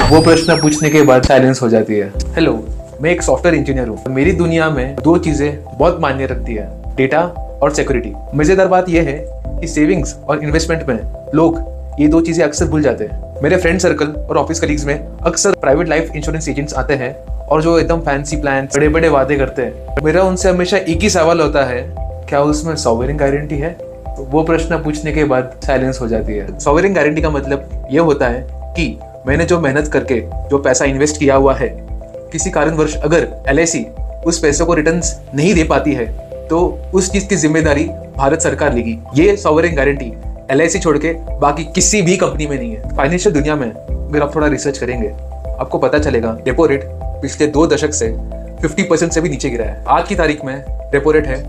वो प्रश्न पूछने के बाद साइलेंस हो जाती है। हेलो, मैं एक सॉफ्टवेयर इंजीनियर हूँ। मेरी दुनिया में दो चीजें बहुत मायने रखती है, डेटा और सिक्योरिटी। मजेदार बात यह है कि सेविंग्स और इन्वेस्टमेंट में लोग ये दो चीजें अक्सर भूल जाते हैं। मेरे फ्रेंड सर्कल और ऑफिस कलीग्स में अक्सर प्राइवेट लाइफ इंश्योरेंस एजेंट्स आते हैं और जो एकदम फैंसी प्लान, बड़े बड़े वादे करते हैं। मेरा उनसे हमेशा एक ही सवाल होता है, क्या उसमें सॉवरेन गारंटी है? वो प्रश्न पूछने के बाद साइलेंस हो जाती है। सॉवरेन गारंटी का मतलब ये होता है कि मैंने जो मेहनत करके जो पैसा इन्वेस्ट किया हुआ है, किसी कारणवश अगर LIC उस पैसे को रिटर्न्स नहीं दे पाती है तो उस चीज की जिम्मेदारी भारत सरकार लेगी। ये सॉवरेन गारंटी LIC छोड़ के बाकी किसी भी कंपनी में नहीं है। फाइनेंशियल दुनिया में अगर आप थोड़ा रिसर्च करेंगे, आपको पता चलेगा रेपो रेट पिछले 2 दशक से 50% से भी नीचे गिरा है। आज की तारीख में रेपो रेट है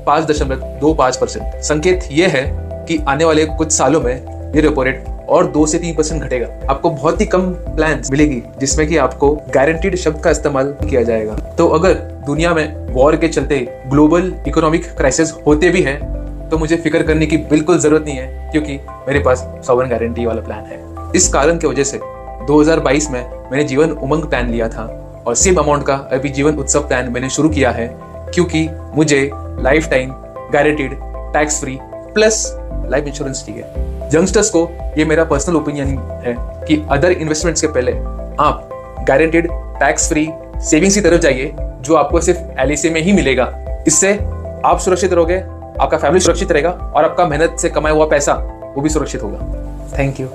5.25%। संकेत ये है कि आने वाले कुछ सालों में ये रेपो रेट और 2 से 3% घटेगा। आपको बहुत ही कम प्लान मिलेगी जिसमें कि आपको गारंटीड शब्द का इस्तेमाल किया जाएगा। तो अगर दुनिया में वॉर के चलते ग्लोबल इकोनॉमिक क्राइसिस होते भी हैं तो मुझे फिक्र करने की बिल्कुल जरूरत नहीं है, क्योंकि मेरे पास सॉवरेन गारंटी वाला प्लान है। इस कारण की वजह से 2022 में मैंने जीवन उमंग प्लान लिया था और सेम अमाउंट का अभी जीवन उत्सव प्लान मैंने शुरू किया है, क्योंकि मुझे life time guaranteed tax free plus life insurance चाहिए। यंगस्टर्स को ये मेरा पर्सनल ओपिनियन है कि अदर इन्वेस्टमेंट्स के पहले आप गारंटीड टैक्स फ्री सेविंग्स की तरफ जाइए, जो आपको सिर्फ LIC में ही मिलेगा। इससे आप सुरक्षित रहोगे, आपका फैमिली सुरक्षित रहेगा और आपका मेहनत से कमाया हुआ पैसा वो भी सुरक्षित होगा। Thank you.